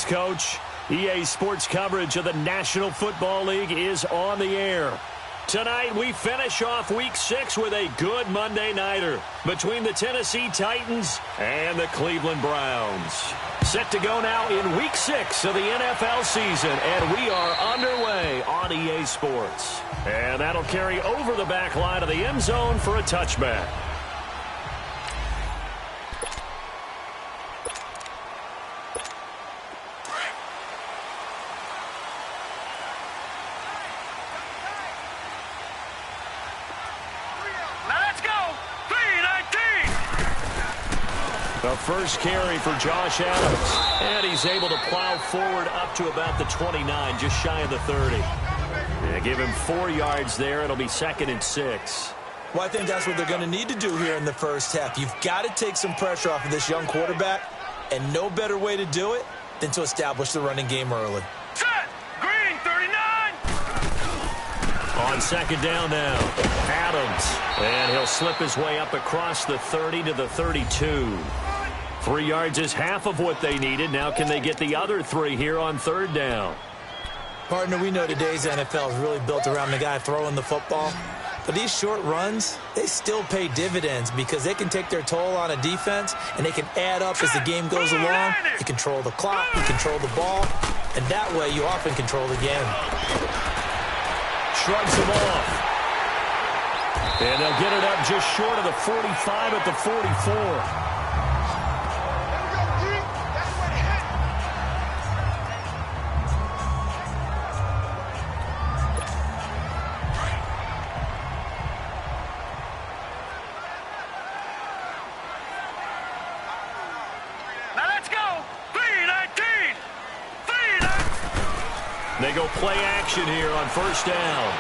Thanks, Coach. EA Sports coverage of the National Football League is on the air. Tonight, we finish off Week 6 with a good Monday nighter between the Tennessee Titans and the Cleveland Browns. Set to go now in Week 6 of the NFL season, and we are underway on EA Sports. And that'll carry over the back line of the end zone for a touchback. The first carry for Josh Adams. And he's able to plow forward up to about the 29, just shy of the 30. Yeah, give him 4 yards there. It'll be 2nd and 6. Well, I think that's what they're going to need to do here in the first half. You've got to take some pressure off of this young quarterback, and no better way to do it than to establish the running game early. Set! Green, 39! On 2nd down now, Adams. And he'll slip his way up across the 30 to the 32. 3 yards is half of what they needed. Now can they get the other 3 here on 3rd down? Partner, we know today's NFL is really built around the guy throwing the football. But these short runs, they still pay dividends because they can take their toll on a defense and they can add up as the game goes along. You control the clock, you control the ball, and that way you often control the game. Shrugs him off. And they'll get it up just short of the 45 at the 44. They go play action here on 1st down.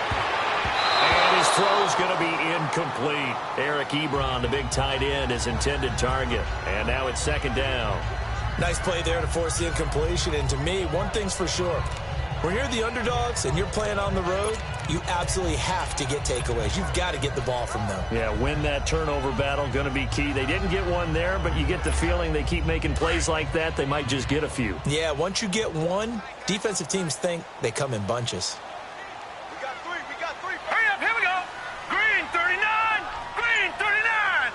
And his throw's going to be incomplete. Eric Ebron, the big tight end, his intended target. And now it's 2nd down. Nice play there to force the incompletion. And to me, one thing's for sure. When you're the underdogs and you're playing on the road, you absolutely have to get takeaways. You've got to get the ball from them. Yeah, win that turnover battle, going to be key. They didn't get one there, but you get the feeling they keep making plays like that, they might just get a few. Yeah, once you get one, defensive teams think they come in bunches. We got 3, we got 3. Hurry up, here we go. Green, 39. Green, 39.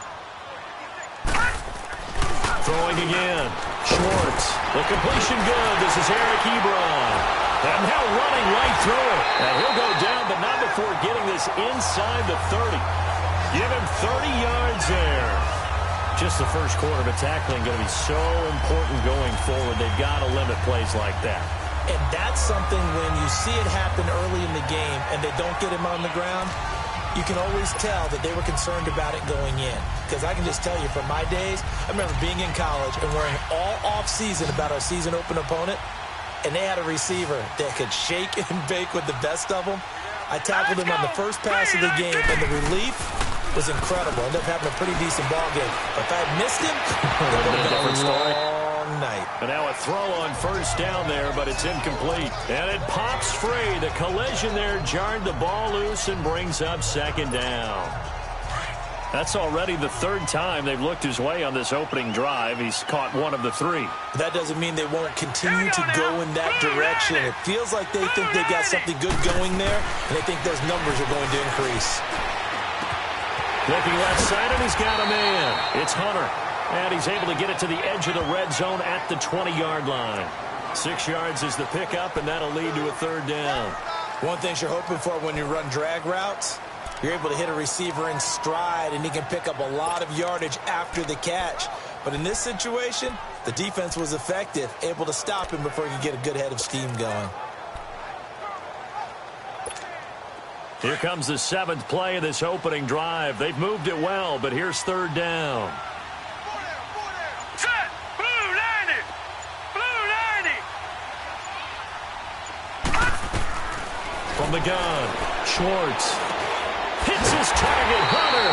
Throwing again. Schwartz. The completion good. This is Eric Ebron. And now running right through it. And he'll go down, but not before getting this inside the 30. Give him 30 yards there. Just the first quarter, but tackling going to be so important going forward. They've got to limit plays like that. And that's something when you see it happen early in the game and they don't get him on the ground, you can always tell that they were concerned about it going in. Because I can just tell you from my days, I remember being in college and worrying all off-season about our season-open opponent, and they had a receiver that could shake and bake with the best of them. I tackled him on the first pass of the game, and the relief was incredible. Ended up having a pretty decent ball game. But if I had missed him, it would have been a long night. And now a throw on 1st down there, but it's incomplete. And it pops free. The collision there jarred the ball loose and brings up 2nd down. That's already the 3rd time they've looked his way on this opening drive. He's caught 1 of the 3. That doesn't mean they won't continue to go in that direction. It feels like they think they got something good going there, and they think those numbers are going to increase. Looking left side, and he's got a man. It's Hunter. And he's able to get it to the edge of the red zone at the 20-yard line. 6 yards is the pickup, and that'll lead to a 3rd down. One thing you're hoping for when you run drag routes, you're able to hit a receiver in stride, and he can pick up a lot of yardage after the catch. But in this situation, the defense was effective, able to stop him before he could get a good head of steam going. Here comes the 7th play of this opening drive. They've moved it well, but here's 3rd down. Set! Blue 90! Blue 90! From the gun, Schwartz. Hits his target, Hunter.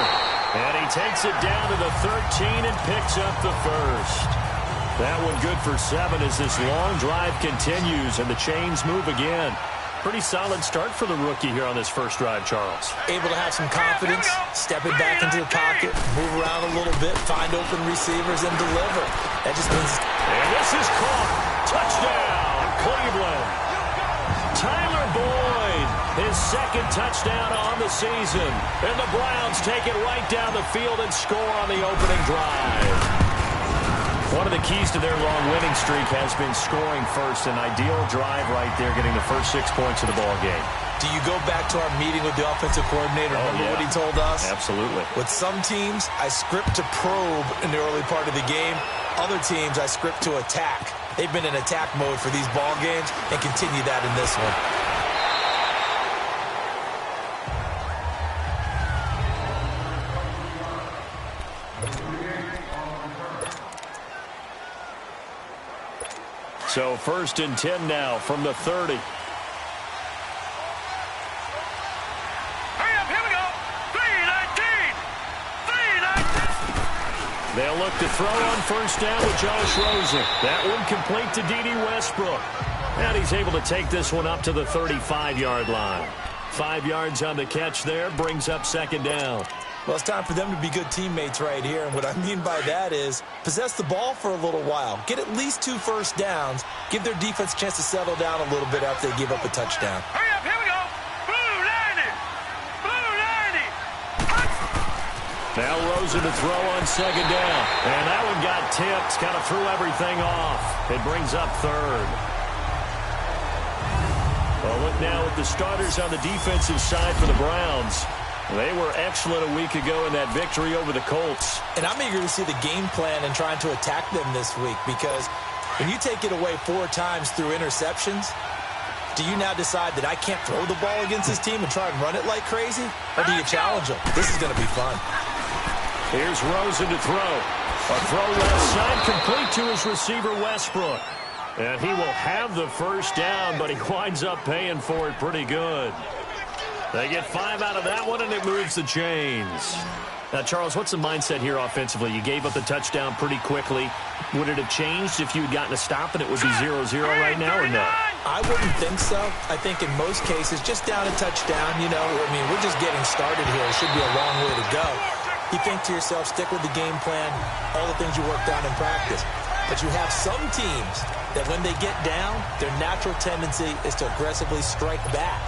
And he takes it down to the 13 and picks up the 1st. That one good for 7 as this long drive continues and the chains move again. Pretty solid start for the rookie here on this first drive, Charles. Able to have some confidence, stepping back into the pocket, move around a little bit, find open receivers, and deliver. That just means... And this is caught. Touchdown. second touchdown on the season. And the Browns take it right down the field and score on the opening drive. One of the keys to their long winning streak has been scoring first. An ideal drive right there, getting the first 6 points of the ball game. Do you go back to our meeting with the offensive coordinator? Remember what he told us? Absolutely. With some teams, I script to probe in the early part of the game. Other teams, I script to attack. They've been in attack mode for these ball games and continue that in this one. So 1st and 10 now from the 30. Hurry up, here we go. 3-19. 3-19. They'll look to throw on 1st down with Josh Rosen. That one complete to D.D. Westbrook. And he's able to take this one up to the 35-yard line. 5 yards on the catch there, brings up 2nd down. Well, it's time for them to be good teammates right here. And what I mean by that is possess the ball for a little while. Get at least 2 first downs. Give their defense a chance to settle down a little bit after they give up a touchdown. Hurry up, here we go. Blue 90. Blue 90. Now Rosen to throw on 2nd down. And that one got tipped. Kind of threw everything off. It brings up 3rd. Well, look now at the starters on the defensive side for the Browns. They were excellent a week ago in that victory over the Colts. And I'm eager to see the game plan and trying to attack them this week, because when you take it away 4 times through interceptions, do you now decide that I can't throw the ball against this team and try and run it like crazy? Or do you challenge them? This is going to be fun. Here's Rosen to throw. A throw left side complete to his receiver Westbrook. And he will have the 1st down, but he winds up paying for it pretty good. They get 5 out of that one, and it moves the chains. Now, Charles, what's the mindset here offensively? You gave up the touchdown pretty quickly. Would it have changed if you had gotten a stop and it would be 0-0 right now, or no? I wouldn't think so. I think in most cases, just down a touchdown, we're just getting started here. It should be a long way to go. You think to yourself, stick with the game plan, all the things you worked on in practice. But you have some teams that when they get down, their natural tendency is to aggressively strike back.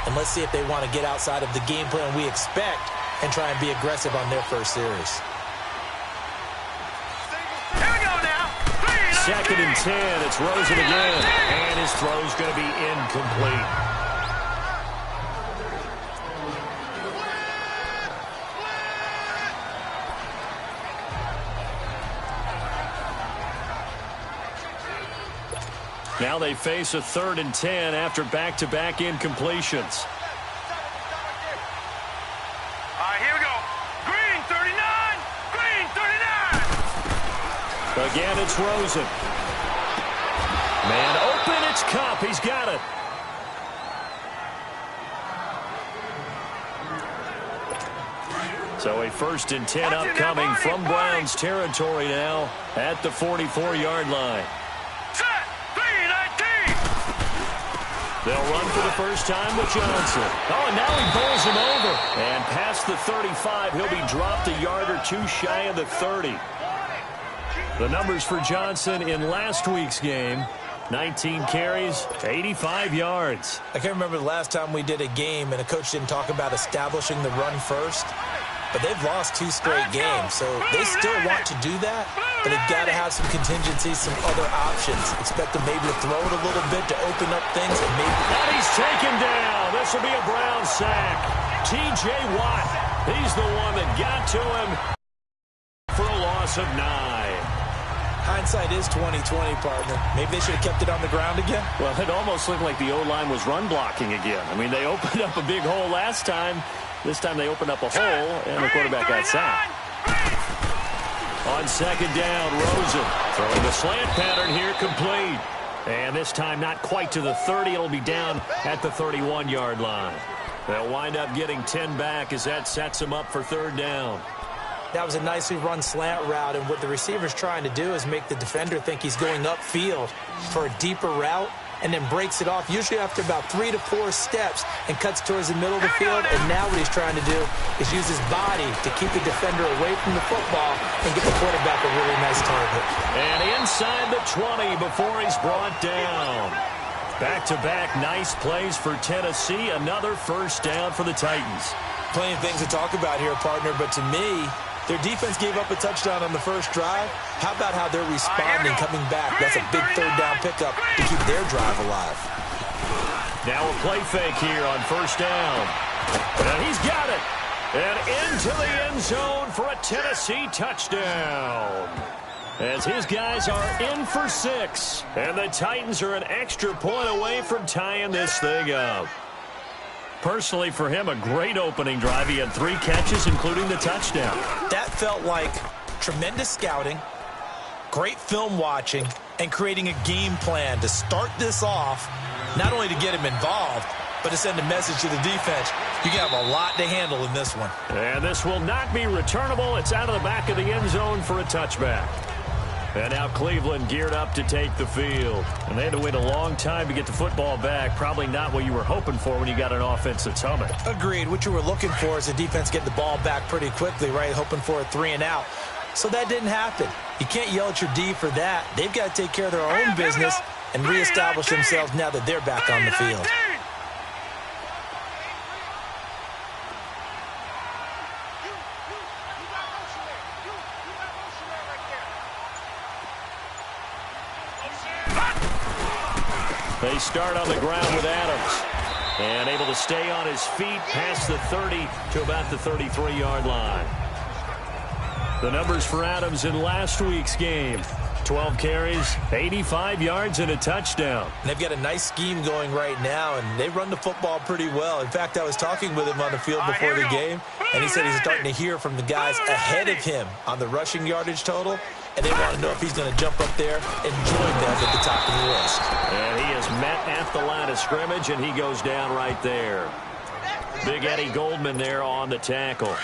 And let's see if they want to get outside of the game plan we expect and try and be aggressive on their first series. Here we go now. 2nd and 10. It's Rosen again. And his throw's going to be incomplete. Now they face a 3rd and 10 after back-to-back incompletions. All right, here we go. Green 39. Green 39. Again, it's Rosen. Man open, it's Kupp. He's got it. So a 1st and 10 upcoming from Browns territory now at the 44-yard line. They'll run for the first time with Johnson. Oh, and now he bowls him over. And past the 35, he'll be dropped a yard or 2 shy of the 30. The numbers for Johnson in last week's game, 19 carries, 85 yards. I can't remember the last time we did a game and a coach didn't talk about establishing the run first. But they've lost 2 straight games, so they still want to do that. But they've got to have some contingencies, some other options. Expect them maybe to throw it a little bit to open up things. And he's taken down. This will be a Brown sack. T.J. Watt, he's the one that got to him for a loss of 9. Hindsight is 20/20, partner. Maybe they should have kept it on the ground again. Well, it almost looked like the O-line was run blocking again. I mean, they opened up a big hole last time. This time they opened up a hole, and the quarterback got sacked. On 2nd down, Rosen throwing the slant pattern here, complete. And this time not quite to the 30. It'll be down at the 31-yard line. They'll wind up getting 10 back as that sets them up for 3rd down. That was a nicely run slant route, and what the receiver's trying to do is make the defender think he's going upfield for a deeper route, and then breaks it off, usually after about 3 to 4 steps, and cuts towards the middle of the field. And now what he's trying to do is use his body to keep the defender away from the football and get the quarterback a really nice target. And inside the 20 before he's brought down. Back-to-back nice plays for Tennessee. Another first down for the Titans. Plenty of things to talk about here, partner, but to me, their defense gave up a touchdown on the first drive. How about how they're responding, coming back? That's a big third down pickup to keep their drive alive. Now a play fake here on first down. And he's got it. And into the end zone for a Tennessee touchdown. As his guys are in for 6. And the Titans are an extra point away from tying this thing up. Personally, for him, a great opening drive. He had 3 catches, including the touchdown. That felt like tremendous scouting, great film watching, and creating a game plan to start this off, not only to get him involved, but to send a message to the defense. You have a lot to handle in this one. And this will not be returnable. It's out of the back of the end zone for a touchback. And now Cleveland geared up to take the field. And they had to wait a long time to get the football back. Probably not what you were hoping for when you got an offense that's humming. Agreed. What you were looking for is the defense getting the ball back pretty quickly, right? Hoping for a 3 and out. So that didn't happen. You can't yell at your D for that. They've got to take care of their own business and reestablish themselves now that they're back on the field. They start on the ground with Adams. And able to stay on his feet past the 30 to about the 33-yard line. The numbers for Adams in last week's game. 12 carries, 85 yards, and a touchdown. And they've got a nice scheme going right now, and they run the football pretty well. In fact, I was talking with him on the field before the game, and he said he's starting to hear from the guys ahead of him on the rushing yardage total, and they want to know if he's going to jump up there and join them at the top of the list. And he is met at the line of scrimmage, and he goes down right there. Big Eddie Goldman there on the tackle.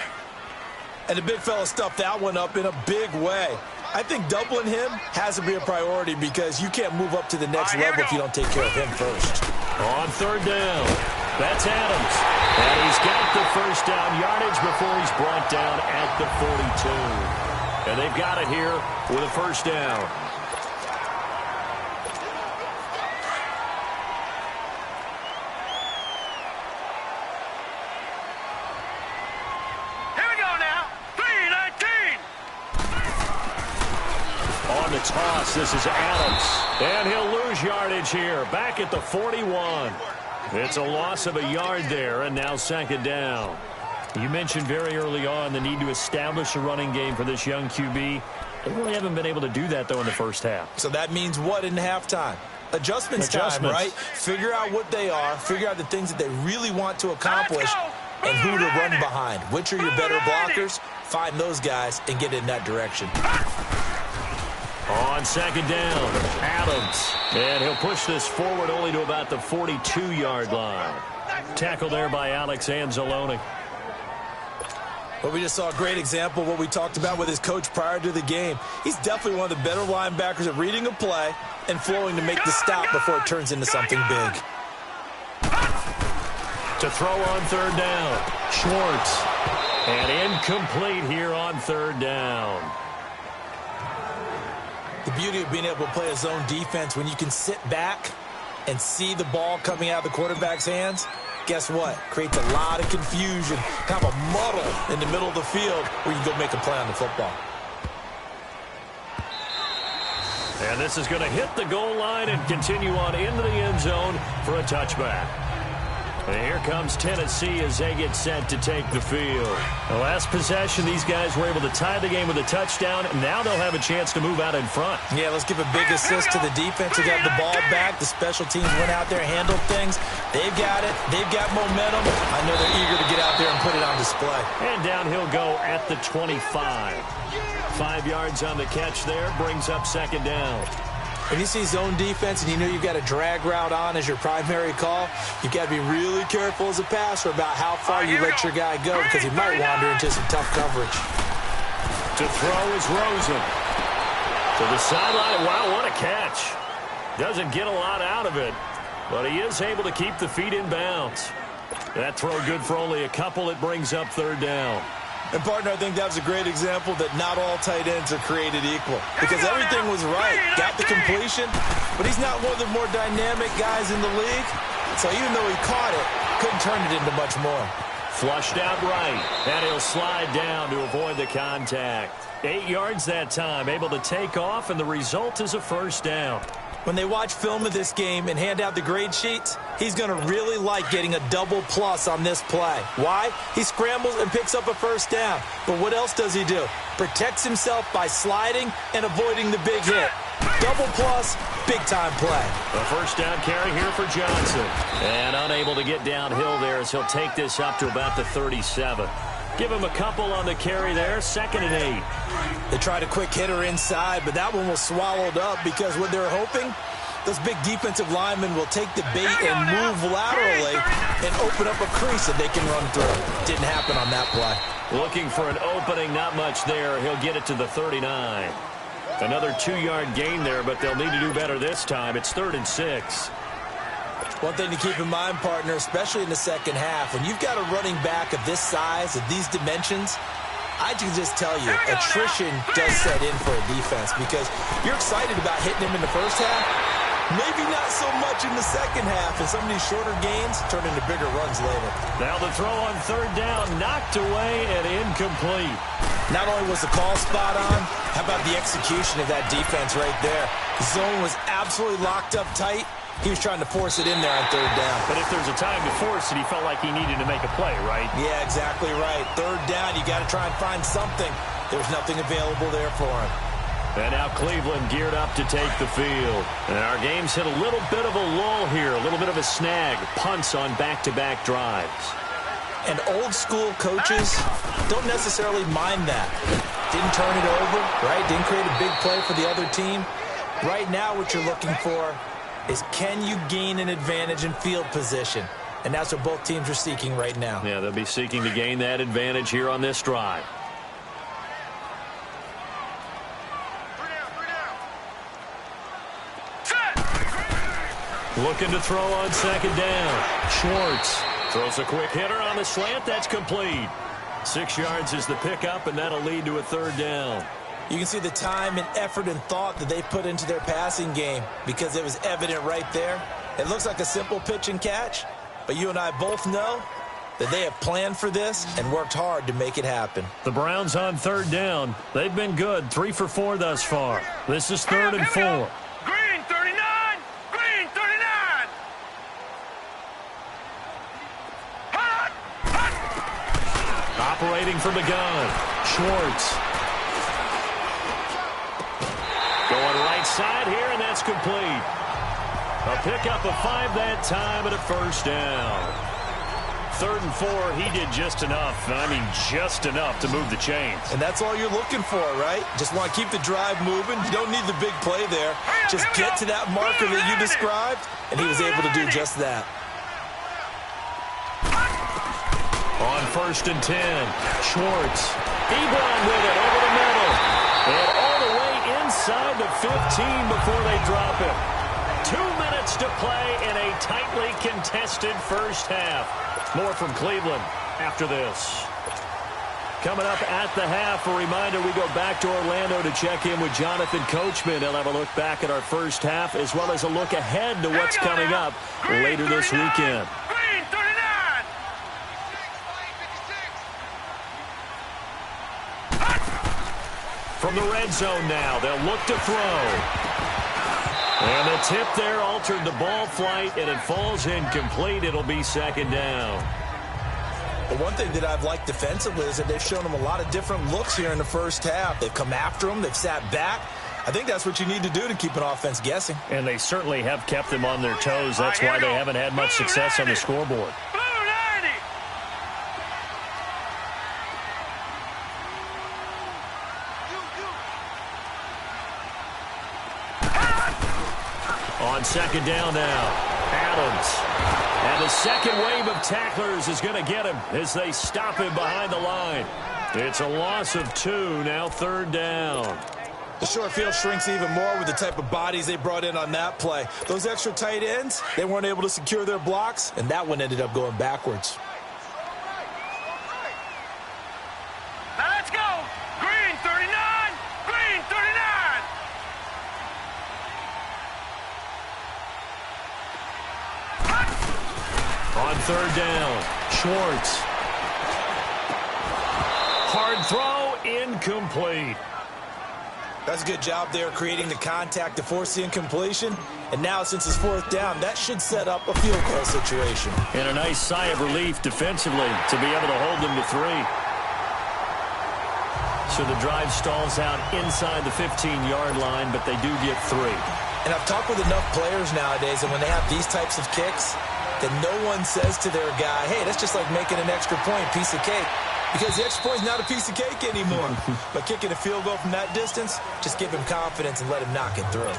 And the big fella stuffed that one up in a big way. I think doubling him has to be a priority because you can't move up to the next level if you don't take care of him first. On third down, that's Adams. And he's got the first down yardage before he's brought down at the 42. And they've got it here with a first down. Toss. This is Adams. And he'll lose yardage here. Back at the 41. It's a loss of a yard there, and now second down. You mentioned very early on the need to establish a running game for this young QB. They really haven't been able to do that, though, in the first half. So that means what in halftime? Adjustments time, right? Figure out what they are. Figure out the things that they really want to accomplish and who to run behind. Which are your better blockers? Find those guys and get in that direction. On second down, Adams. And he'll push this forward only to about the 42-yard line. Tackle there by Alex Anzalone. Well, we just saw a great example of what we talked about with his coach prior to the game. He's definitely one of the better linebackers at reading a play and flowing to make the stop before it turns into something big. To throw on third down, Schwartz. And incomplete here on third down. The beauty of being able to play a zone defense when you can sit back and see the ball coming out of the quarterback's hands, guess what? Creates a lot of confusion, kind of a muddle in the middle of the field where you can go make a play on the football. And this is going to hit the goal line and continue on into the end zone for a touchback. And here comes Tennessee as they get set to take the field. The last possession, these guys were able to tie the game with a touchdown, and now they'll have a chance to move out in front. Yeah, let's give a big assist to the defense who got the ball back. The special teams went out there, handled things. They've got it. They've got momentum. I know they're eager to get out there and put it on display. And down he'll go at the 25. 5 yards on the catch there, brings up second down. When you see zone defense and you know you've got a drag route on as your primary call, you've got to be really careful as a passer about how far you let your guy go because he might wander into some tough coverage. To throw is Rosen. To the sideline. Wow, what a catch. Doesn't get a lot out of it, but he is able to keep the feet in bounds. That throw good for only a couple. It brings up third down. And, partner, I think that was a great example that not all tight ends are created equal. Because everything was right. Got the completion, but he's not one of the more dynamic guys in the league. So even though he caught it, couldn't turn it into much more. Flushed out right, and he'll slide down to avoid the contact. 8 yards that time, able to take off, and the result is a first down. When they watch film of this game and hand out the grade sheets, he's going to really like getting a double plus on this play. Why? He scrambles and picks up a first down. But what else does he do? Protects himself by sliding and avoiding the big hit. Double plus, big-time play. A first down carry here for Johnson. And unable to get downhill there as he'll take this up to about the 37. Give him a couple on the carry there, 2nd and 8. They tried a quick hitter inside, but that one was swallowed up because what they're hoping, those big defensive linemen will take the bait and move laterally and open up a crease that they can run through. Didn't happen on that play. Looking for an opening, not much there. He'll get it to the 39. Another 2-yard gain there, but they'll need to do better this time. It's 3rd and 6. One thing to keep in mind, partner, especially in the second half, when you've got a running back of this size, of these dimensions, I can just tell you, attrition does set in for a defense because you're excited about hitting him in the first half, maybe not so much in the second half, and some of these shorter gains turn into bigger runs later. Now the throw on 3rd down, knocked away and incomplete. Not only was the call spot on, how about the execution of that defense right there? The zone was absolutely locked up tight. He was trying to force it in there on 3rd down. But if there's a time to force it, he felt like he needed to make a play, right? Yeah, exactly right. 3rd down, you got to try and find something. There's nothing available there for him. And now Cleveland geared up to take the field. And our game's hit a little bit of a lull here, a little bit of a snag. Punts on back-to-back drives. And old-school coaches don't necessarily mind that. Didn't turn it over, right? Didn't create a big play for the other team. Right now what you're looking for is can you gain an advantage in field position? And that's what both teams are seeking right now. Yeah, they'll be seeking to gain that advantage here on this drive. Looking to throw on 2nd down. Schwartz throws a quick hitter on the slant. That's complete. 6 yards is the pickup, and that'll lead to a 3rd down. You can see the time and effort and thought that they put into their passing game because it was evident right there. It looks like a simple pitch and catch, but you and I both know that they have planned for this and worked hard to make it happen. The Browns on 3rd down. They've been good, 3 for 4 thus far. This is 3rd and 4. Green 39! Green 39! Hot! Hot! Operating from the gun. Schwartz. Going right side here, and that's complete. A pickup of 5 that time and a first down. 3rd and 4, he did just enough. I mean, just enough to move the chains. And that's all you're looking for, right? Just want to keep the drive moving. You don't need the big play there. Just get to that marker that you described, and he was able to do just that. On 1st and 10, Schwartz. Ebron with it over the middle. And all the way inside the 15 before they drop him. 2 minutes to play in a tightly contested first half. More from Cleveland after this. Coming up at the half, a reminder, we go back to Orlando to check in with Jonathan Coachman. He'll have a look back at our first half as well as a look ahead to what's coming up later this weekend. Green 39! From the red zone now, they'll look to throw. And the tip there altered the ball flight, and it falls incomplete. It'll be 2nd down. But one thing that I've liked defensively is that they've shown them a lot of different looks here in the first half. They've come after them. They've sat back. I think that's what you need to do to keep an offense guessing. And they certainly have kept them on their toes. That's why they haven't had much success on the scoreboard. Blue 90! On 2nd down now, Adams. And the second wave of tacklers is going to get him as they stop him behind the line. It's a loss of 2, now 3rd down. The short field shrinks even more with the type of bodies they brought in on that play. Those extra tight ends, they weren't able to secure their blocks, and that one ended up going backwards. On third down, Schwartz. Hard throw, incomplete. That's a good job there creating the contact to force the incompletion. And now since it's fourth down, that should set up a field goal situation. And a nice sigh of relief defensively to be able to hold them to 3. So the drive stalls out inside the 15-yard line, but they do get 3. And I've talked with enough players nowadays, and when they have these types of kicks, that no one says to their guy, hey, that's just like making an extra point, piece of cake. Because the extra point is not a piece of cake anymore. But kicking a field goal from that distance, just give him confidence and let him knock it through.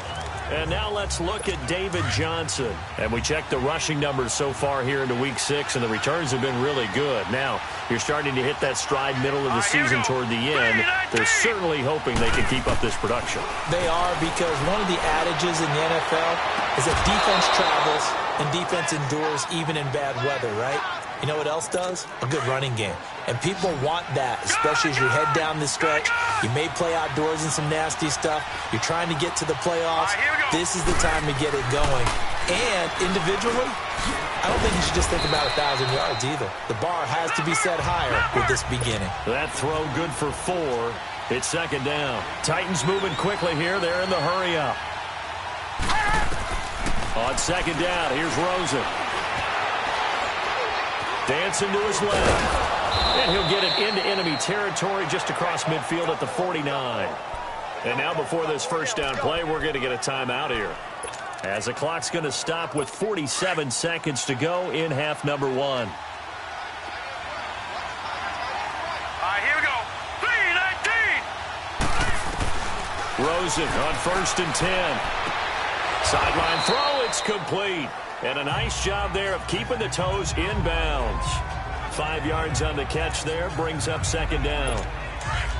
And now let's look at David Johnson. And we checked the rushing numbers so far here into Week 6, and the returns have been really good. Now, you're starting to hit that stride middle of the season toward the end. They're certainly hoping they can keep up this production. They are, because one of the adages in the NFL is that defense travels and defense endures even in bad weather, right? You know what else does? A good running game. And people want that, especially as you head down the stretch. You may play outdoors in some nasty stuff. You're trying to get to the playoffs. This is the time to get it going. And individually, I don't think you should just think about 1,000 yards either. The bar has to be set higher with this beginning. That throw good for 4. It's second down. Titans moving quickly here. They're in the hurry up. On second down, here's Rosen. Dancing to his left. And he'll get it into enemy territory just across midfield at the 49. And now before this first down play, we're going to get a timeout here, as the clock's going to stop with 47 seconds to go in half number 1. All right, here we go. 3-19. Rosen on first and 10. Sideline throw, it's complete. And a nice job there of keeping the toes inbounds. 5 yards on the catch there, brings up second down.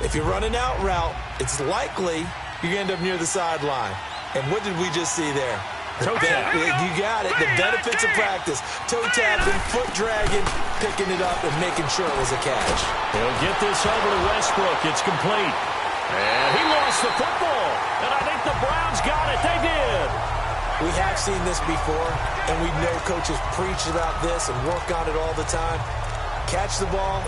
If you're running out route, it's likely you're going to end up near the sideline. And what did we just see there? Toe tap. You got it. The benefits of practice. Toe tapping, foot dragging, picking it up, and making sure it was a catch. He'll get this over to Westbrook. It's complete. And he lost the football. And I think the Browns got it. They did. We have seen this before, and we know coaches preach about this and work on it all the time. Catch the ball.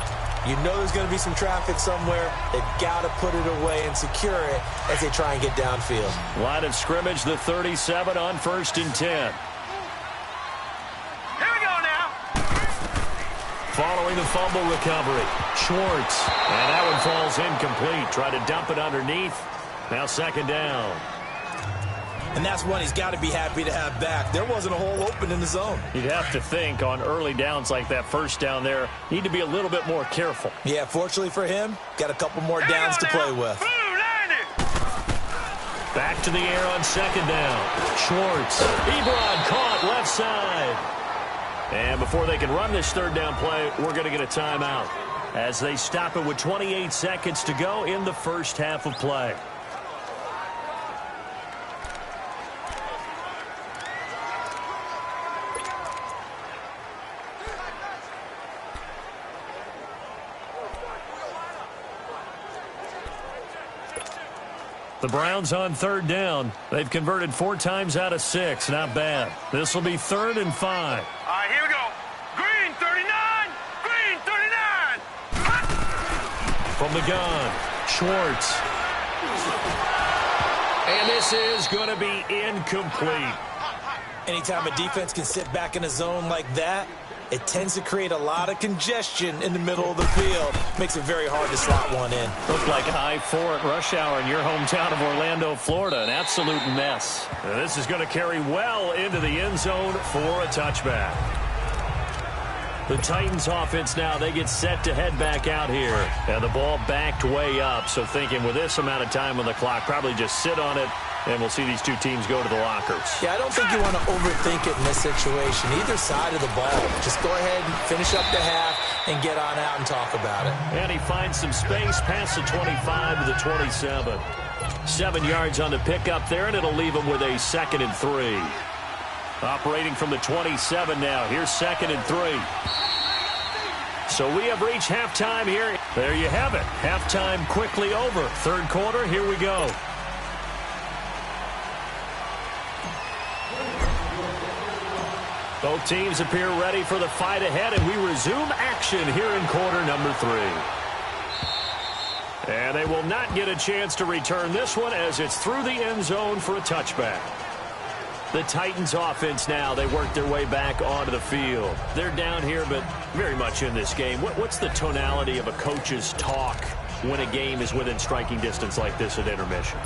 You know there's going to be some traffic somewhere. They've got to put it away and secure it as they try and get downfield. Line of scrimmage, the 37 on first and 10. Here we go now. Following the fumble recovery, Schwartz. And that one falls incomplete. Try to dump it underneath. Now second down. And that's one he's got to be happy to have back. There wasn't a hole open in the zone. You'd have to think on early downs like that first down there, need to be a little bit more careful. Yeah, fortunately for him, got a couple more downs to play with. Back to the air on second down. Schwartz. Ebron caught left side. And before they can run this third down play, we're going to get a timeout, as they stop it with 28 seconds to go in the first half of play. The Browns on third down. They've converted 4 times out of 6. Not bad. This will be 3rd and 5. All right, here we go. Green 39. Green 39. From the gun, Schwartz. And this is going to be incomplete. Anytime a defense can sit back in a zone like that, it tends to create a lot of congestion in the middle of the field. Makes it very hard to slot one in. Looked like I-4 at rush hour in your hometown of Orlando, Florida. An absolute mess. Now, this is going to carry well into the end zone for a touchback. The Titans offense now, they get set to head back out here. And the ball backed way up. So thinking with this amount of time on the clock, probably just sit on it. And we'll see these two teams go to the lockers. Yeah, I don't think you want to overthink it in this situation. Either side of the ball. Just go ahead and finish up the half and get on out and talk about it. And he finds some space past the 25 to the 27. 7 yards on the pickup there, and it'll leave him with a 2nd and 3. Operating from the 27 now. Here's 2nd and 3. So we have reached halftime here. There you have it. Halftime quickly over. Third quarter, here we go. Both teams appear ready for the fight ahead, and we resume action here in quarter number 3. And they will not get a chance to return this one as it's through the end zone for a touchback. The Titans offense now, they work their way back onto the field. They're down here, but very much in this game. What's the tonality of a coach's talk when a game is within striking distance like this at intermission?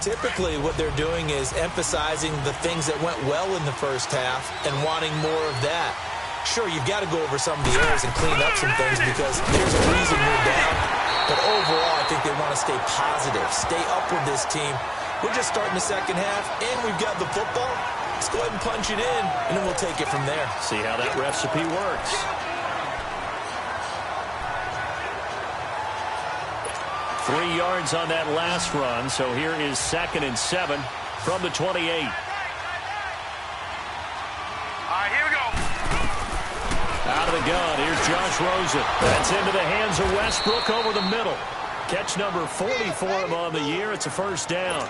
Typically, what they're doing is emphasizing the things that went well in the first half and wanting more of that. Sure, you've got to go over some of the errors and clean up some things because there's a reason you're down. But overall, I think they want to stay positive, stay up with this team. We're just starting the second half, and we've got the football. Let's go ahead and punch it in, and then we'll take it from there. See how that recipe works. Three yards on that last run, so here is 2nd and 7 from the 28. All right, here we go. Out of the gun, here's Josh Rosen. That's into the hands of Westbrook over the middle. Catch number 40 for him on the year. It's a first down.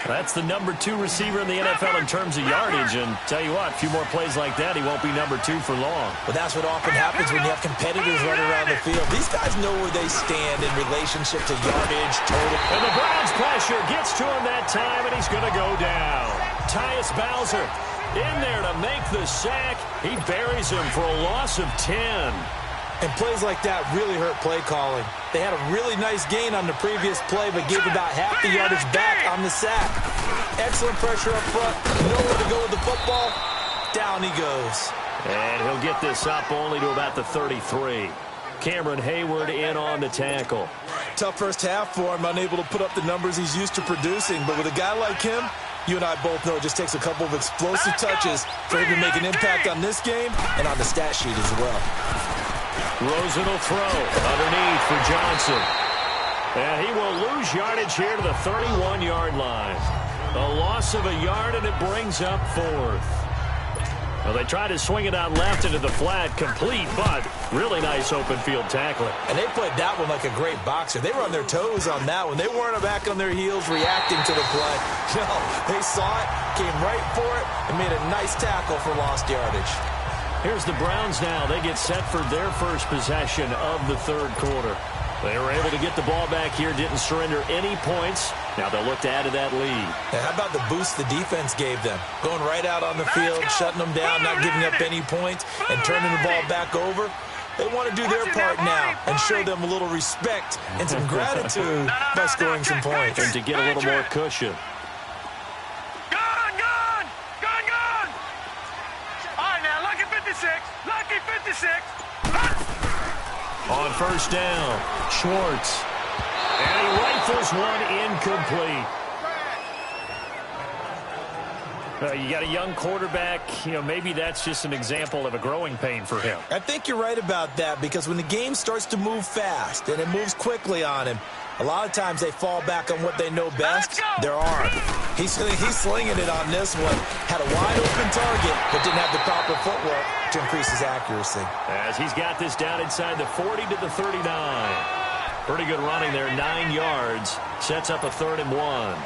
That's the number 2 receiver in the NFL in terms of yardage. And tell you what, a few more plays like that, he won't be number 2 for long. But that's what often happens when you have competitors running around the field. These guys know where they stand in relationship to yardage, total. And the Browns pressure gets to him that time, and he's going to go down. Tyus Bowser in there to make the sack. He buries him for a loss of 10. And plays like that really hurt play calling. They had a really nice gain on the previous play, but gave about half the yardage back on the sack. Excellent pressure up front. Nowhere to go with the football. Down he goes. And he'll get this up only to about the 33. Cameron Hayward in on the tackle. Tough first half for him, unable to put up the numbers he's used to producing. But with a guy like him, you and I both know it just takes a couple of explosive touches for him to make an impact on this game and on the stat sheet as well. Rosen will throw underneath for Johnson. And he will lose yardage here to the 31-yard line. A loss of a yard, and it brings up 4th. Well, they tried to swing it out left into the flat, complete, but really nice open field tackling. And they played that one like a great boxer. They were on their toes on that one. They weren't back on their heels reacting to the play. No, they saw it, came right for it, and made a nice tackle for lost yardage. Here's the Browns now. They get set for their first possession of the third quarter. They were able to get the ball back here, didn't surrender any points. Now they'll look to add to that lead. Now, how about the boost the defense gave them? Going right out on the field, shutting them down, not giving up any points, and turning the ball back over. They want to do their part now and show them a little respect and some gratitude by scoring some points. And to get a little more cushion. Lucky 56. On first down, Schwartz. And he rifles one incomplete. You got a young quarterback. Maybe that's just an example of a growing pain for him. I think you're right about that because when the game starts to move fast and it moves quickly on him, a lot of times they fall back on what they know best, their arm. He's slinging it on this one. Had a wide open target, but didn't have the proper footwork to increase his accuracy. As he's got this down inside the 40 to the 39. Pretty good running there, 9 yards. Sets up a 3rd and 1.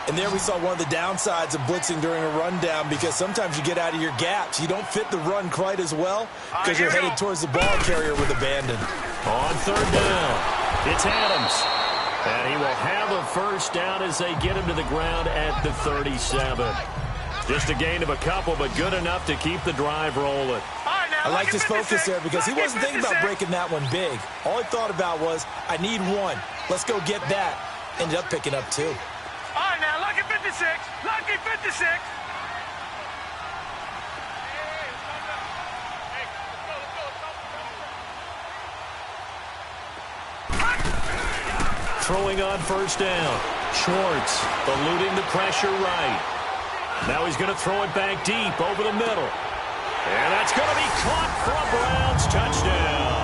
And there we saw one of the downsides of blitzing during a rundown because sometimes you get out of your gaps. You don't fit the run quite as well because you're headed towards the ball carrier with abandon. On 3rd down, it's Adams. And he will have a first down as they get him to the ground at the 37. Just a gain of a couple, but good enough to keep the drive rolling. I liked his focus there because he wasn't thinking about breaking that one big. All he thought about was, I need one. Let's go get that. Ended up picking up 2. All right, now, lucky 56. Lucky 56. Throwing on first down. Schwartz eluding the pressure right. Now he's going to throw it back deep over the middle. And that's going to be caught for a Browns touchdown.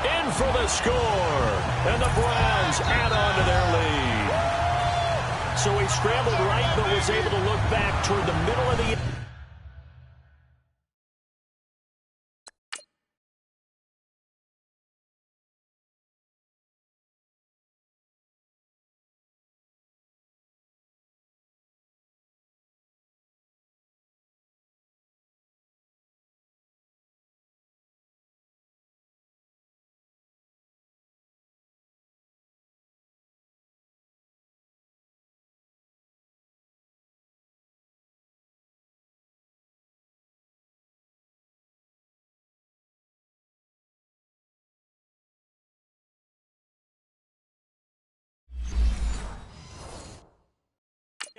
In for the score. And the Browns add on to their lead. So he scrambled right but was able to look back toward the middle of the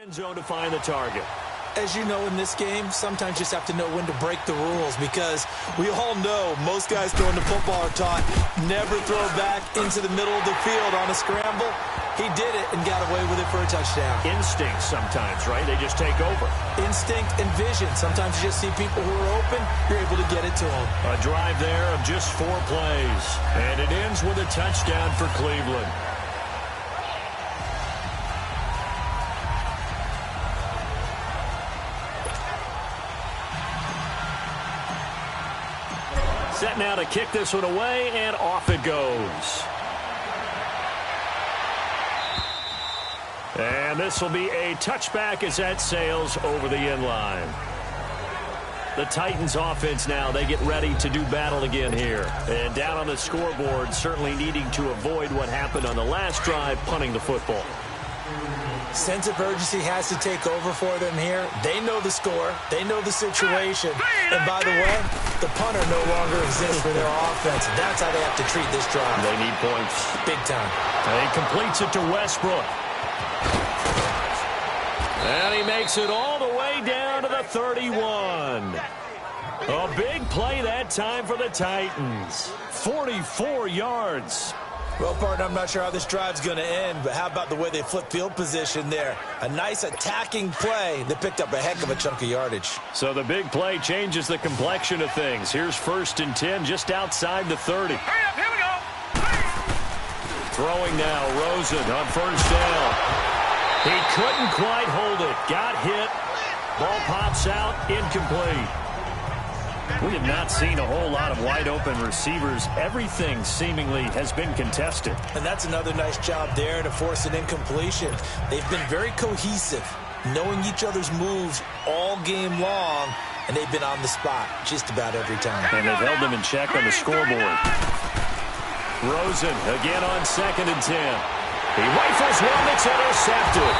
End zone to find the target. As you know, in this game, sometimes you just have to know when to break the rules, because we all know most guys throwing the football are taught never throw back into the middle of the field on a scramble. He did it and got away with it for a touchdown. Instinct sometimes, right? They just take over. Instinct and vision. Sometimes you just see people who are open, you're able to get it to them. A drive there of just 4 plays. And it ends with a touchdown for Cleveland. Set now to kick this one away, and off it goes. And this will be a touchback as that sails over the end line. The Titans offense now, they get ready to do battle again here. And down on the scoreboard, certainly needing to avoid what happened on the last drive, punting the football. Sense of urgency has to take over for them here. They know the score. They know the situation. And by the way, the punter no longer exists for their offense. That's how they have to treat this drive. They need points. Big time. And he completes it to Westbrook. And he makes it all the way down to the 31. A big play that time for the Titans. 44 yards. Well, partner, I'm not sure how this drive's going to end, but how about the way they flip field position there? A nice attacking play that picked up a heck of a chunk of yardage. So the big play changes the complexion of things. Here's 1st and 10 just outside the 30. Hurry up, here we go. Throwing now, Rosen on 1st down. He couldn't quite hold it. Got hit. Ball pops out, incomplete. We have not seen a whole lot of wide-open receivers. Everything seemingly has been contested. And that's another nice job there to force an incompletion. They've been very cohesive, knowing each other's moves all game long, and they've been on the spot just about every time. And they've held them in check on the scoreboard. Rosen again on 2nd and 10. He rifles one that's intercepted.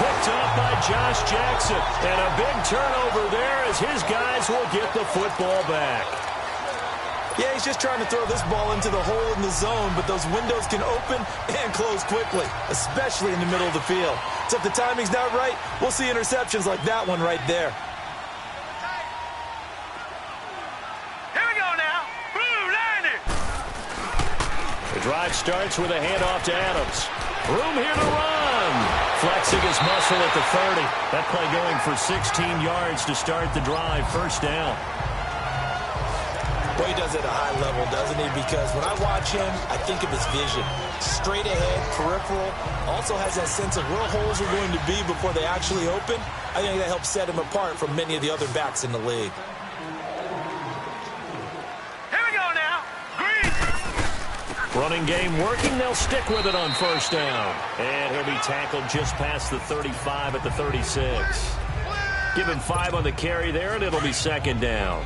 Picked up by Josh Jackson. And a big turnover there as his guys will get the football back. Yeah, he's just trying to throw this ball into the hole in the zone, but those windows can open and close quickly, especially in the middle of the field. So if the timing's not right, we'll see interceptions like that one right there. Here we go now. Blue 90. The drive starts with a handoff to Adams. Room here to run. Flexing his muscle at the 30. That play going for 16 yards to start the drive. 1st down. Boy, he does it at a high level, doesn't he? Because when I watch him, I think of his vision. Straight ahead, peripheral. Also has that sense of where holes are going to be before they actually open. I think that helps set him apart from many of the other backs in the league. Here we go now. Green. Running game working. They'll stick with it on 1st down. And he'll be tackled just past the 35 at the 36. Give him 5 on the carry there, and it'll be 2nd down.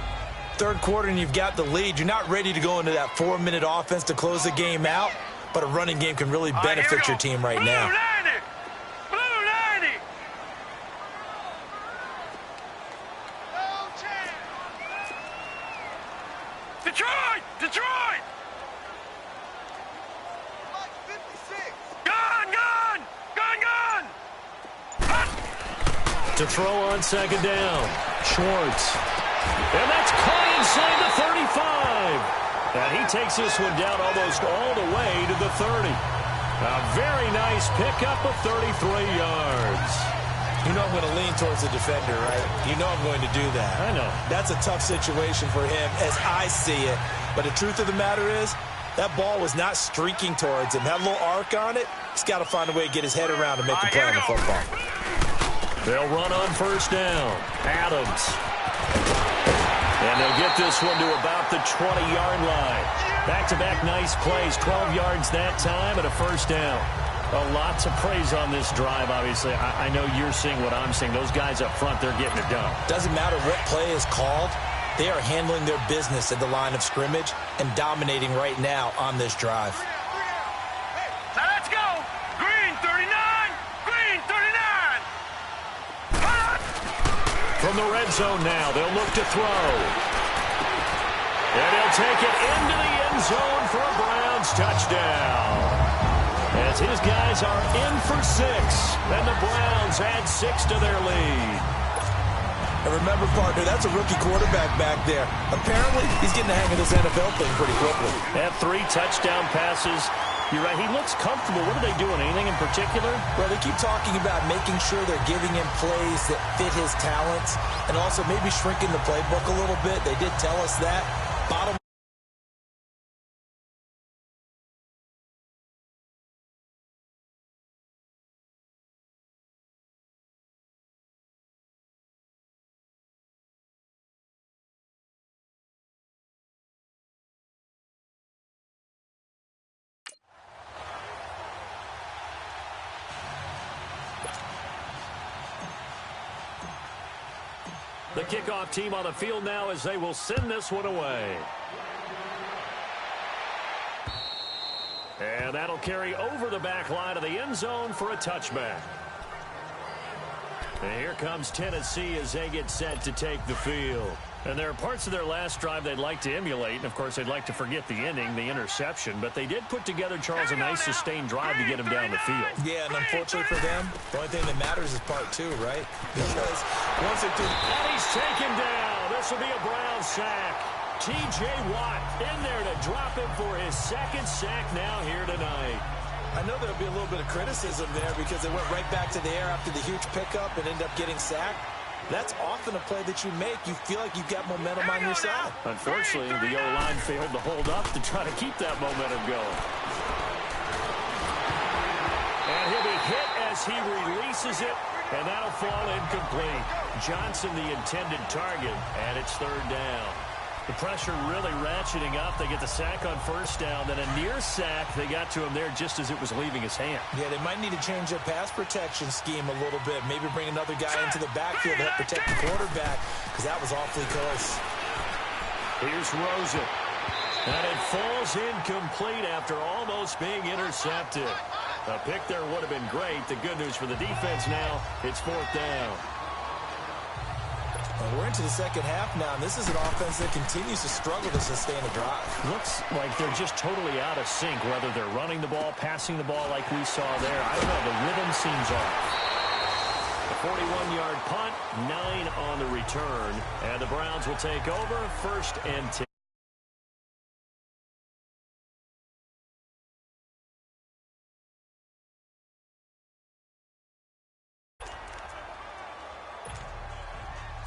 3rd quarter and you've got the lead. You're not ready to go into that 4-minute offense to close the game out, but a running game can really benefit your team right now. Blue 90. Blue 90. Detroit! Detroit! Gun! Gun! Gun! Gun! Hut! To throw on 2nd down. Schwartz. And that's caught inside the 35. And he takes this one down almost all the way to the 30. A very nice pickup of 33 yards. You know I'm going to lean towards the defender, right? You know I'm going to do that. I know. That's a tough situation for him as I see it. But the truth of the matter is, that ball was not streaking towards him. Had a little arc on it. He's got to find a way to get his head around and make a play on the football. They'll run on 1st down. Adams. And they'll get this one to about the 20-yard line. Back-to-back nice plays. 12 yards that time and a 1st down. A lot to praise on this drive, obviously. I know you're seeing what I'm seeing. Those guys up front, they're getting it done. Doesn't matter what play is called. They are handling their business at the line of scrimmage and dominating right now on this drive. Now let's go. Green 39. Green 39. Hut! From the red zone now, they'll look to throw. And they'll take it into the end zone for a Browns touchdown. as his guys are in for 6. And the Browns add 6 to their lead. And remember, partner, that's a rookie quarterback back there. Apparently, he's getting the hang of this NFL thing pretty quickly. Had 3 touchdown passes. You're right, he looks comfortable. What are they doing? Anything in particular? Well, they keep talking about making sure they're giving him plays that fit his talents and also maybe shrinking the playbook a little bit. They did tell us that. Bottom. The kickoff team on the field now as they will send this one away. And that'll carry over the back line of the end zone for a touchback. And here comes Tennessee as they get set to take the field. And there are parts of their last drive they'd like to emulate. And, of course, they'd like to forget the ending, the interception. But they did put together, Charles, a nice sustained drive to get him down the field. Yeah, and unfortunately for them, the only thing that matters is part 2, right? Because once they do... And he's taken down. This will be a Brown sack. T.J. Watt in there to drop him for his 2nd sack now here tonight. I know there'll be a little bit of criticism there because they went right back to the air after the huge pickup and ended up getting sacked. That's often a play that you make. You feel like you've got momentum on your side. Unfortunately, the O-line failed to hold up to try to keep that momentum going. And he'll be hit as he releases it, and that'll fall incomplete. Johnson, the intended target, and it's 3rd down. The pressure really ratcheting up. They get the sack on 1st down. Then a near sack. They got to him there just as it was leaving his hand. Yeah, they might need to change their pass protection scheme a little bit. Maybe bring another guy into the backfield to help protect the quarterback because that was awfully close. Here's Rosen. And it falls incomplete after almost being intercepted. A pick there would have been great. The good news for the defense now, it's 4th down. We're into the 2nd half now, and this is an offense that continues to struggle to sustain a drive. Looks like they're just totally out of sync, whether they're running the ball, passing the ball like we saw there. I don't know, the rhythm seems off. A 41-yard punt, 9 on the return, and the Browns will take over 1st and 10.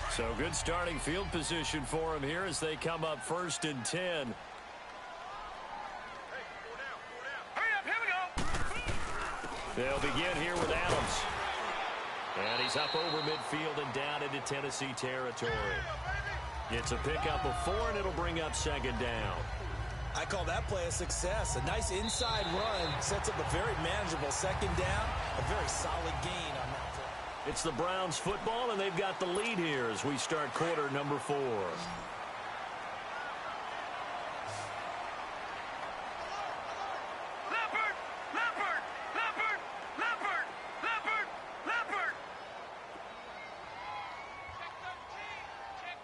So good starting field position for him here as they come up 1st and 10. Hurry up, here we go. They'll begin here with Adams. And he's up over midfield and down into Tennessee territory. It's a pickup of 4, and it'll bring up 2nd down. I call that play a success. A nice inside run sets up a very manageable 2nd down. A very solid gain on that play. It's the Browns football, and they've got the lead here as we start quarter number 4. Leopard, Leopard, Leopard, Leopard, Leopard, Leopard. Check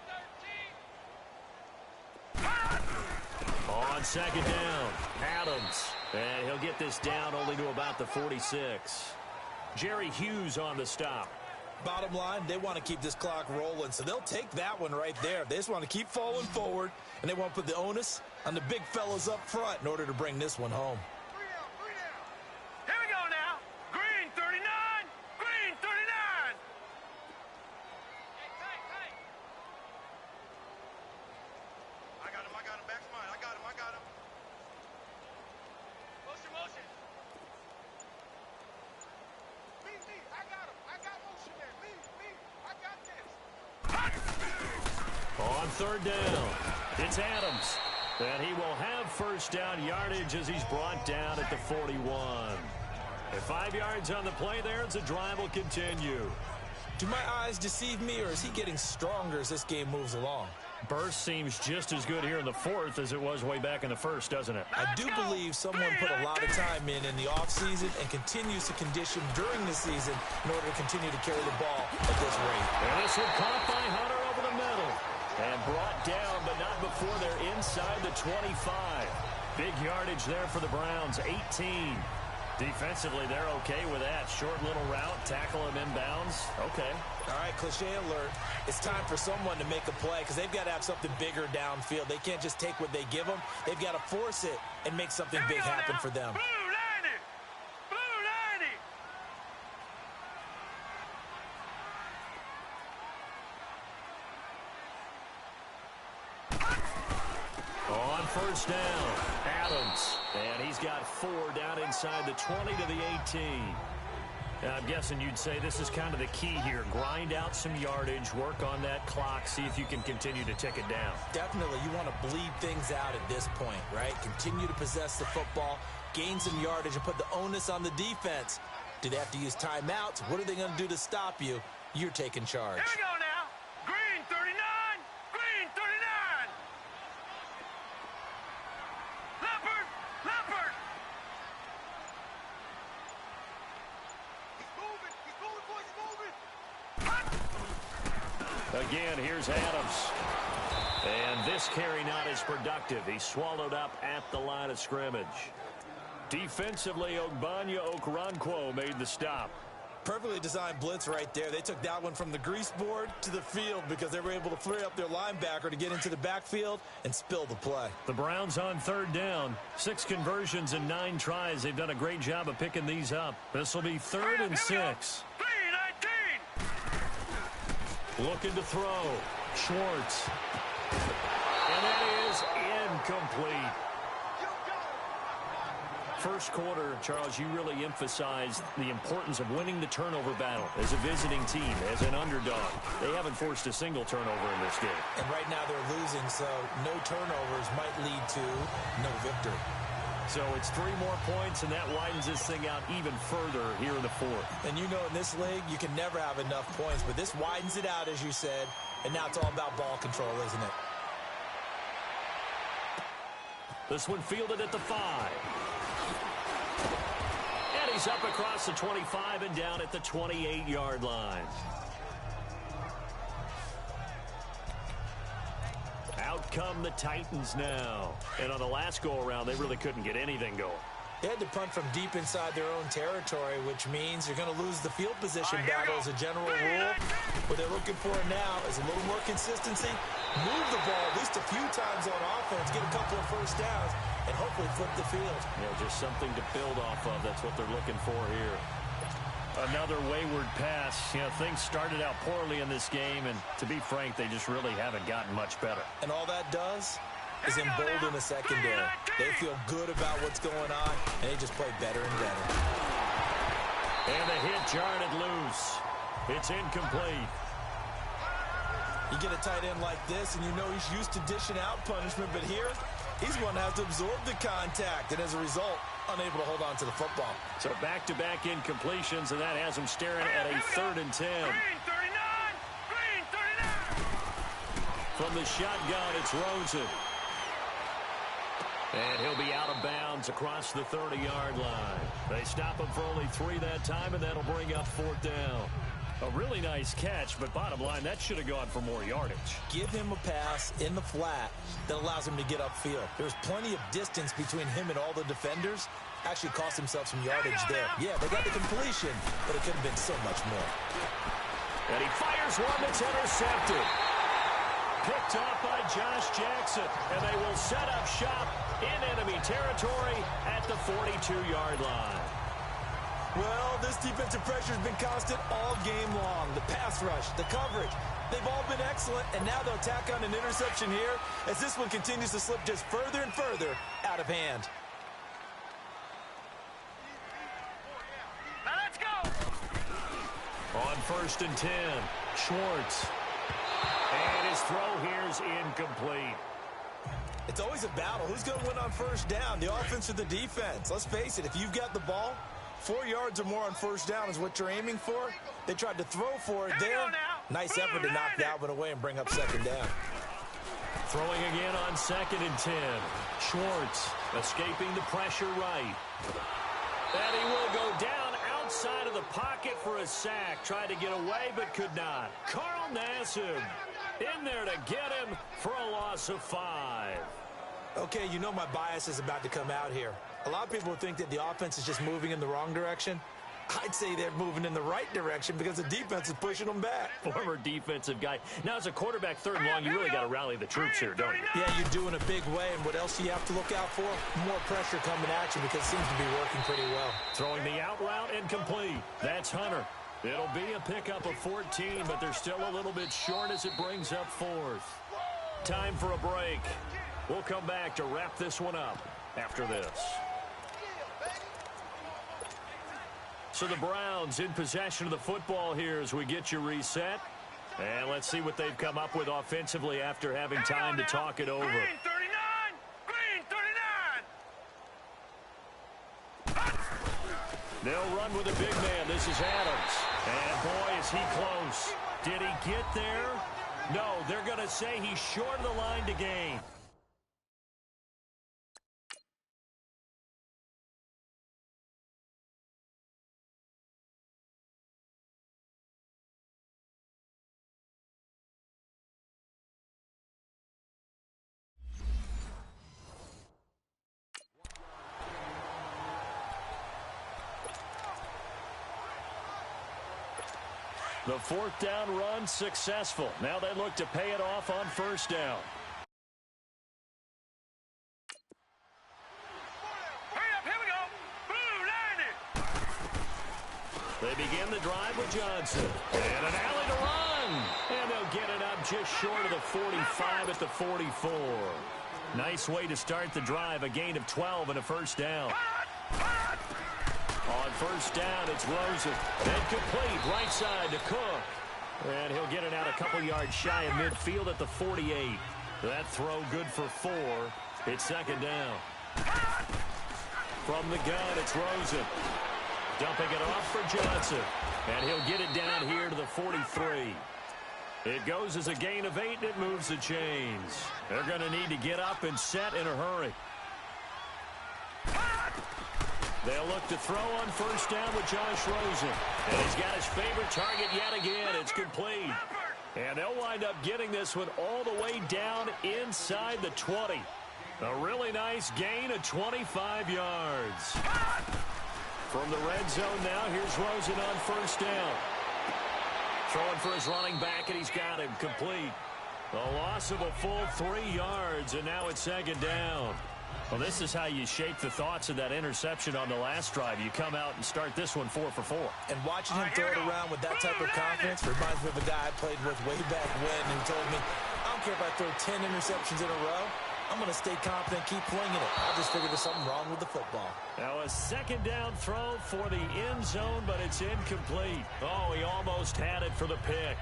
13. On 2nd down, Adams. And he'll get this down only to about the 46. Jerry Hughes on the stop. Bottom line, they want to keep this clock rolling, so they'll take that one right there. They just want to keep falling forward, and they want to put the onus on the big fellas up front in order to bring this one home. 3 down. Here we go now. Green 39. Green 39. Hey. I got him. Back's mine. I got him. Motion. Me. I got him. I got motion there. Me. I got this. On 3rd down, it's Adams. And he will have 1st down yardage as he's brought down at the 41. And 5 yards on the play there as the drive will continue. Do my eyes deceive me, or is he getting stronger as this game moves along? Burst seems just as good here in the 4th as it was way back in the 1st, doesn't it? I do believe someone put a lot of time in the offseason and continues to condition during the season in order to continue to carry the ball at this rate. And this one caught by Hunter over the middle. And brought down, but not before they're inside the 25. Big yardage there for the Browns, 18. Defensively, they're okay with that. Short little route, tackle him inbounds. Okay. All right, cliche alert. It's time for someone to make a play because they've got to have something bigger downfield. They can't just take what they give them. They've got to force it and make something big happen for them. Blue 90! Blue 90! On first down, Adams. And he's got 4 down inside the 20 to the 18. I'm guessing you'd say this is kind of the key here. Grind out some yardage, work on that clock, see if you can continue to tick it down. Definitely. You want to bleed things out at this point, right? Continue to possess the football, gain some yardage, and put the onus on the defense. Do they have to use timeouts? What are they going to do to stop you? You're taking charge. Here we go now. Green 39! Green 39! Leopard! Leopard! He's moving, boys, moving! Again, here's Adams. And this carry not as productive. He swallowed up at the line of scrimmage. Defensively, Ogbanya Okoronkwo made the stop. Perfectly designed blitz right there. They took that one from the grease board to the field because they were able to flare up their linebacker to get into the backfield and spill the play. The Browns on third down. 6 conversions and 9 tries. They've done a great job of picking these up. This will be 3rd and 6. 3-19! Looking to throw. Schwartz. And that is incomplete. First quarter, Charles, you really emphasized the importance of winning the turnover battle as a visiting team, as an underdog. They haven't forced a single turnover in this game. And right now they're losing, so no turnovers might lead to no victory. So it's 3 more points, and that widens this thing out even further here in the 4th. And you know in this league, you can never have enough points, but this widens it out, as you said, and now it's all about ball control, isn't it? This one fielded at the 5. And he's up across the 25 and down at the 28-yard line. Out come the Titans now. And on the last go-around, they really couldn't get anything going. They had to punt from deep inside their own territory, which means you're going to lose the field position battle as a general rule. What they're looking for now is a little more consistency, move the ball at least a few times on offense, get a couple of first downs, and hopefully flip the field. Yeah, just something to build off of. That's what they're looking for here. Another wayward pass. You know, things started out poorly in this game, and to be frank, they just really haven't gotten much better. And all that does is embolden the secondary. They feel good about what's going on, and they just play better and better. And the hit jarred it loose. It's incomplete. You get a tight end like this, and you know he's used to dishing out punishment, but here, he's going to have to absorb the contact, and as a result, unable to hold on to the football. So back-to-back incompletions, and that has him staring at a 3rd and 10. Green 39! Green 39! From the shotgun, it's Rosen. And he'll be out of bounds across the 30-yard line. They stop him for only 3 that time, and that'll bring up 4th down. A really nice catch, but bottom line, that should have gone for more yardage. Give him a pass in the flat that allows him to get upfield. There's plenty of distance between him and all the defenders. Actually cost himself some yardage there. Yeah, they got the completion, but it could have been so much more. And he fires one that's intercepted. Picked off by Josh Jackson, and they will set up shop in enemy territory at the 42-yard line. Well, this defensive pressure has been constant all game long. The pass rush, the coverage, they've all been excellent, and now they'll tack on an interception here as this one continues to slip just further and further out of hand. Now let's go! On 1st and 10, Schwartz. And his throw here is incomplete. It's always a battle. Who's going to win on first down, the offense or the defense? Let's face it, if you've got the ball, 4 yards or more on first down is what you're aiming for. They tried to throw for it there. Nice effort to knock that one away and bring up 2nd down. Throwing again on 2nd and 10. Schwartz escaping the pressure right. And he will go down outside of the pocket for a sack. Tried to get away but could not. Carl Nassib in there to get him for a loss of 5. Okay, you know my bias is about to come out here. A lot of people think that the offense is just moving in the wrong direction. I'd say they're moving in the right direction because the defense is pushing them back. Former defensive guy. Now, as a quarterback, third and long, you really got to rally the troops here, don't you? Yeah, you do in a big way. And what else do you have to look out for? More pressure coming at you because it seems to be working pretty well. Throwing the out route incomplete. That's Hunter. It'll be a pickup of 14, but they're still a little bit short as it brings up fourth. Time for a break. We'll come back to wrap this one up after this. So the Browns in possession of the football here as we get you reset. And let's see what they've come up with offensively after having time to talk it over. Green 39! Green 39! They'll run with a big man. This is Adams. And boy, is he close. Did he get there? No, they're going to say he's short of the line to gain. The fourth down run successful. Now they look to pay it off on first down. Hurry up, here we go! Blue 90! They begin the drive with Johnson. And an alley to run. And they'll get it up just short of the 45 at the 44. Nice way to start the drive. A gain of 12 and a first down. On first down, it's Rosen. And complete, right side to Cook. And he'll get it out a couple yards shy of midfield at the 48. That throw good for 4. It's second down. From the gun, it's Rosen. Dumping it off for Johnson. And he'll get it down here to the 43. It goes as a gain of 8, and it moves the chains. They're going to need to get up and set in a hurry. They'll look to throw on first down with Josh Rosen. And he's got his favorite target yet again. It's complete. And they'll wind up getting this one all the way down inside the 20. A really nice gain of 25 yards. From the red zone now, here's Rosen on first down. Throwing for his running back, and he's got him complete. A loss of a full 3 yards, and now it's second down. Well, this is how you shape the thoughts of that interception on the last drive. You come out and start this one 4 for 4. And watching him throw it around with that type of confidence reminds me of a guy I played with way back when who told me, I don't care if I throw 10 interceptions in a row. I'm going to stay confident, keep flinging it. I just figured there's something wrong with the football. Now a second down throw for the end zone, but it's incomplete. Oh, he almost had it for the pick.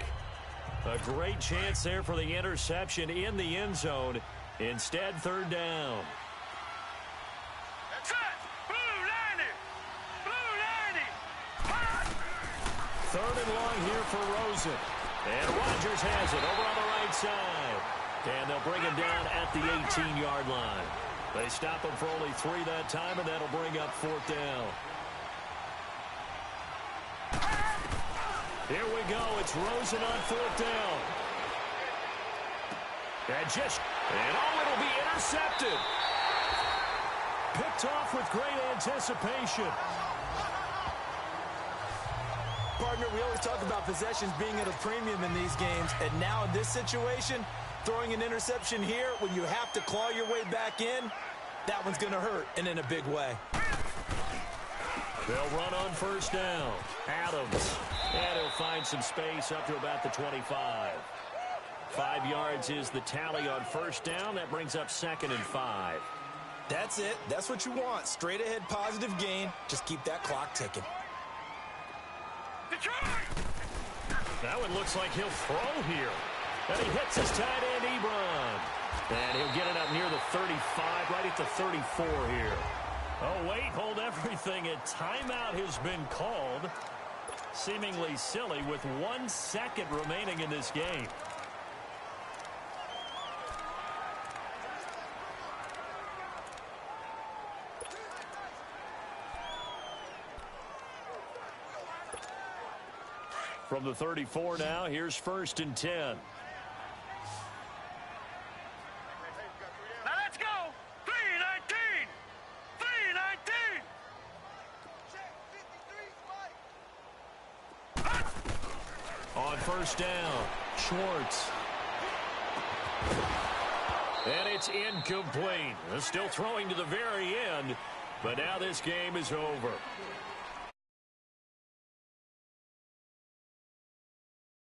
A great chance there for the interception in the end zone. Instead, third down. Third and long here for Rosen. And Rodgers has it over on the right side. And they'll bring him down at the 18-yard line. They stop him for only 3 that time, and that'll bring up fourth down. Here we go. It's Rosen on fourth down. And it'll be intercepted. Picked off with great anticipation. Partner, we always talk about possessions being at a premium in these games, and now in this situation, throwing an interception here when you have to claw your way back in, that one's going to hurt, and in a big way. They'll run on first down. Adams. And he'll find some space up to about the 25. 5 yards is the tally on first down. That brings up second and 5. That's it. That's what you want. Straight ahead positive gain. Just keep that clock ticking. That one looks like he'll throw here. And he hits his tight end, Ebron. And he'll get it up near the 35, right at the 34 here. Oh, wait, hold everything. A timeout has been called. Seemingly silly with 1 second remaining in this game. From the 34 now, here's first and 10. Now let's go! 3-19! 3-19! on first down. Schwartz. And it's incomplete. Still throwing to the very end, but now this game is over.